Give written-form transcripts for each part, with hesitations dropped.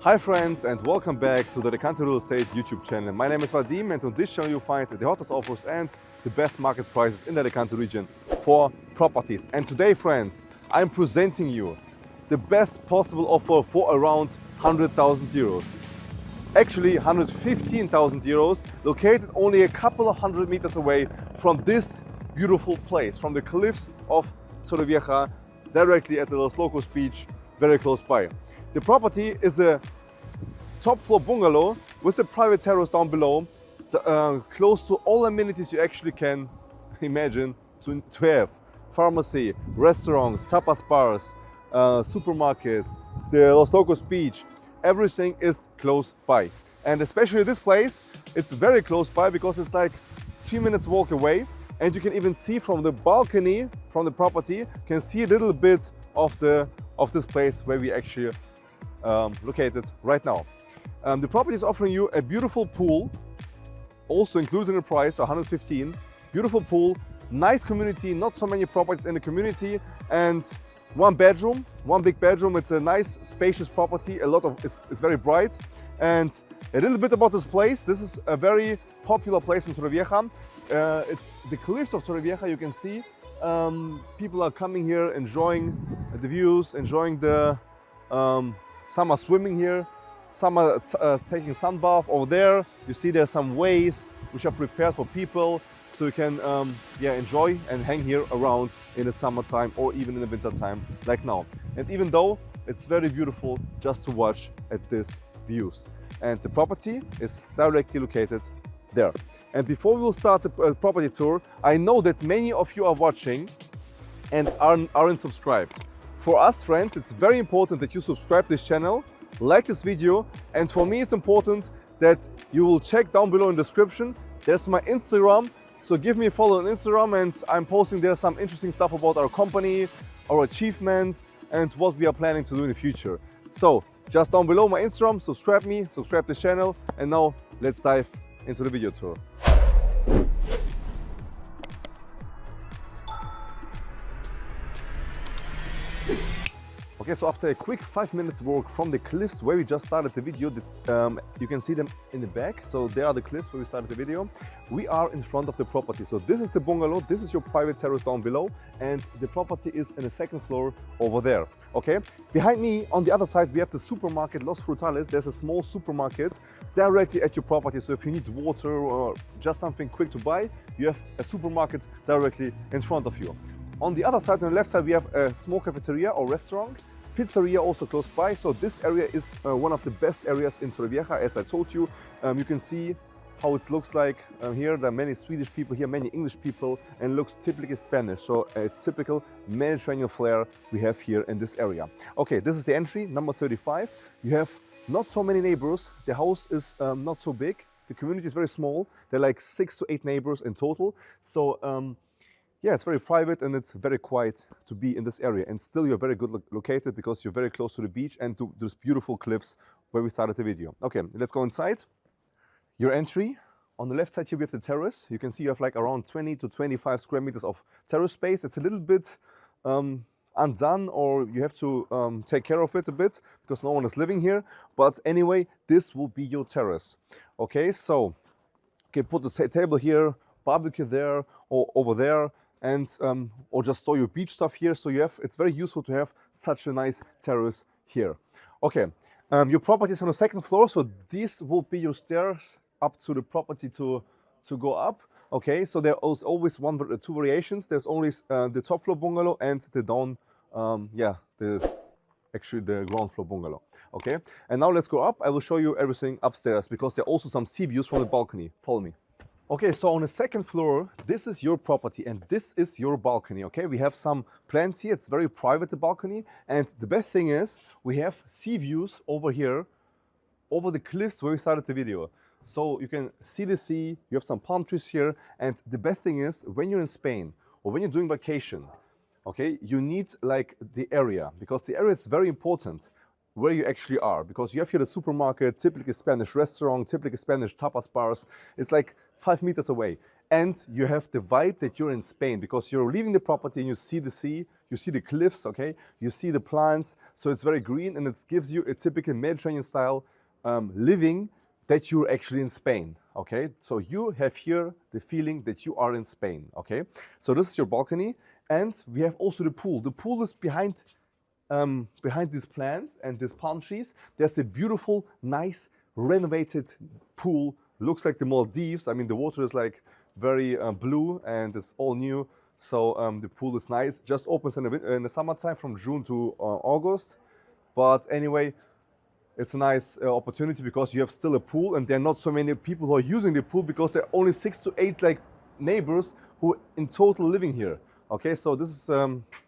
Hi friends, and welcome back to the Alicante Real Estate YouTube channel. My name is Vadim, and on this channel you'll find the hottest offers and the best market prices in the Alicante region for properties. And today, friends, I'm presenting you the best possible offer for around 100,000 euros. Actually 115,000 euros, located only a couple of hundred meters away from this beautiful place, from the cliffs of Torrevieja, directly at the Los Locos beach, very close by. The property is a top floor bungalow with a private terrace down below, close to all amenities you actually can imagine to have. Pharmacy, restaurants, tapas bars, supermarkets, the Los Locos beach, everything is close by. And especially this place, it's very close by because it's like 3 minutes walk away, and you can even see from the balcony from the property, can see a little bit of this place where we actually located right now. The property is offering you a beautiful pool, also included in the price, 115. Beautiful pool, nice community, not so many properties in the community, and one big bedroom. It's a nice spacious property, it's very bright. And a little bit about this place. This is a very popular place in Torrevieja. It's the cliffs of Torrevieja, you can see. People are coming here, enjoying the views, enjoying the some are swimming here, some are taking sun bath over there. You see there's some ways which are prepared for people, so you can enjoy and hang here around in the summertime or even in the winter time like now. And even though it's very beautiful just to watch at these views. And the property is directly located there. And before we will start the property tour, I know that many of you are watching and aren't subscribed. For us friends, it's very important that you subscribe this channel, like this video, and for me it's important that you will check down below in the description. There's my Instagram, so give me a follow on Instagram, and I'm posting there some interesting stuff about our company, our achievements, and what we are planning to do in the future. So just down below my Instagram, subscribe this channel, and now let's dive into the video tour. Okay, so after a quick 5 minutes walk from the cliffs where we just started the video, you can see them in the back. So there are the cliffs where we started the video. We are in front of the property. So this is the bungalow, this is your private terrace down below, and the property is in the second floor over there. Okay, behind me on the other side we have the supermarket Los Frutales. There's a small supermarket directly at your property, so if you need water or just something quick to buy, you have a supermarket directly in front of you. On the other side, on the left side, we have a small cafeteria or restaurant, pizzeria also close by. So this area is one of the best areas in Torrevieja, as I told you. You can see how it looks like here. There are many Swedish people here, many English people, and looks typically Spanish. So a typical Mediterranean flair we have here in this area. Okay, this is the entry, number 35. You have not so many neighbors. The house is not so big. The community is very small. There are like 6 to 8 neighbors in total. So yeah, it's very private and it's very quiet to be in this area. And still you're very good located because you're very close to the beach and to those beautiful cliffs where we started the video. Okay, let's go inside. Your entry. On the left side here we have the terrace. You can see you have like around 20 to 25 square meters of terrace space. It's a little bit undone, or you have to take care of it a bit because no one is living here. But anyway, this will be your terrace. Okay, so you can put the table here, barbecue there or over there, and or just store your beach stuff here. So it's very useful to have such a nice terrace here. Okay, your property is on the second floor, so these will be your stairs up to the property to go up. Okay, so there is always two variations. There's always the top floor bungalow and the down, the ground floor bungalow. Okay, and now let's go up. I will show you everything upstairs because there are also some sea views from the balcony. Follow me. Okay, so on the second floor, this is your property and this is your balcony. Okay, we have some plants here. It's very private, the balcony. And the best thing is we have sea views over here, over the cliffs where we started the video. So you can see the sea, you have some palm trees here. And the best thing is when you're in Spain or when you're doing vacation, okay, you need like the area, because the area is very important where you actually are, because you have here the supermarket, typically Spanish restaurant, typically Spanish tapas bars. It's like 5 meters away. and you have the vibe that you're in Spain, because you're leaving the property and you see the sea, you see the cliffs, okay? You see the plants, so it's very green, and it gives you a typical Mediterranean style living that you're actually in Spain, okay? So you have here the feeling that you are in Spain, okay? So this is your balcony, and we have also the pool. The pool is behind these plants and these palm trees. There's a beautiful, nice, renovated pool. Looks like the Maldives. I mean, the water is like very blue and it's all new. So the pool is nice. Just opens in the summertime from June to August. But anyway, it's a nice opportunity because you have still a pool, and there are not so many people who are using the pool because there are only 6 to 8 like neighbors who in total living here. Okay, so this is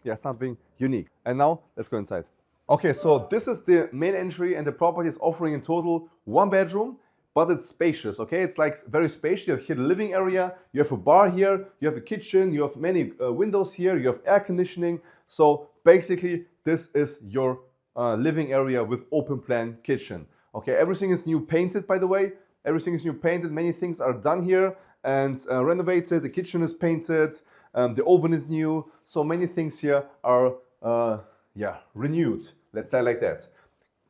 yeah, something unique. And now let's go inside. Okay, so this is the main entry, and the property is offering in total 1 bedroom, but it's spacious. Okay, it's like very spacious. You have here the living area, you have a bar here, you have a kitchen, you have many windows here, you have air conditioning. So basically this is your living area with open plan kitchen. Okay, everything is new painted, by the way. Everything is new painted. Many things are done here and renovated. The kitchen is painted. The oven is new. So many things here are yeah, renewed. Let's say like that.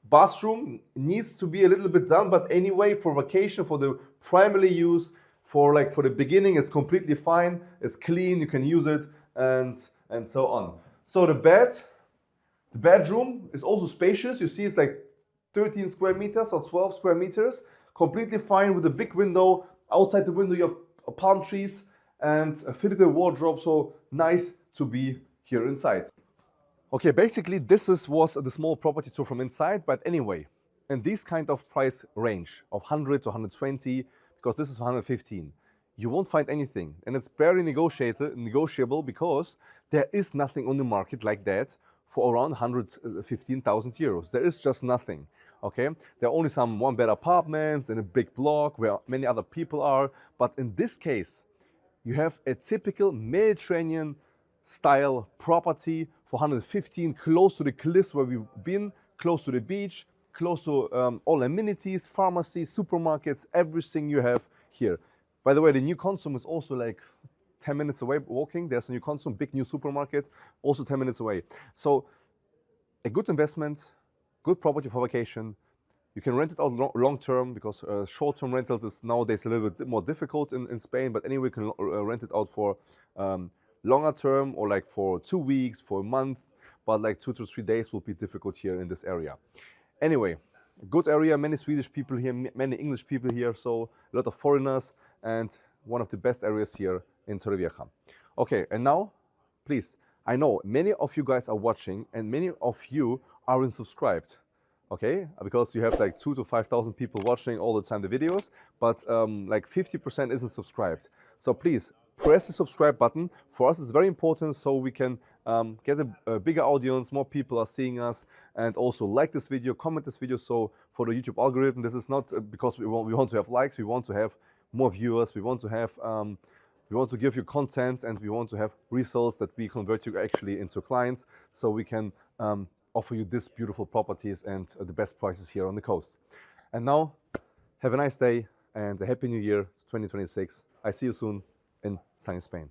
Bathroom needs to be a little bit done, but anyway, for vacation, for the primary use, for the beginning, it's completely fine. It's clean. You can use it and so on. So the bedroom is also spacious. You see it's like 13 square meters or 12 square meters. Completely fine with a big window. Outside the window you have palm trees and a fitted wardrobe. So nice to be here inside. Okay, basically this was the small property tour from inside. But anyway, in this kind of price range of 100 to 120, because this is 115, you won't find anything. And it's barely negotiable because there is nothing on the market like that for around 115,000 euros. There is just nothing, okay? There are only some one-bed apartments in a big block where many other people are. But in this case, you have a typical Mediterranean style property for 115, close to the cliffs where we've been, close to the beach, close to all amenities, pharmacies, supermarkets, everything you have here. By the way, the new Consum is also like 10 minutes away walking. There's a new Consum, big new supermarket, also 10 minutes away. So a good investment, good property for vacation. You can rent it out long term because short-term rentals is nowadays a little bit more difficult in Spain. But anyway, you can rent it out for longer term or like for 2 weeks, for a month. But like 2 to 3 days will be difficult here in this area. Anyway, good area, many Swedish people here, many English people here. So a lot of foreigners, and one of the best areas here in Torrevieja. Okay, and now, please, I know many of you guys are watching and many of you aren't subscribed, okay? Because you have like 2,000 to 5,000 people watching all the time the videos, but like 50% isn't subscribed. So please, press the subscribe button. For us, it's very important so we can get a bigger audience, more people are seeing us, and also like this video, comment this video, so for the YouTube algorithm, this is not because we want to have likes, we want to have more viewers, we want to have we want to give you content, and we want to have results that we convert you actually into clients, so we can offer you these beautiful properties and the best prices here on the coast. And now, have a nice day and a happy new year 2026. I see you soon in sunny Spain.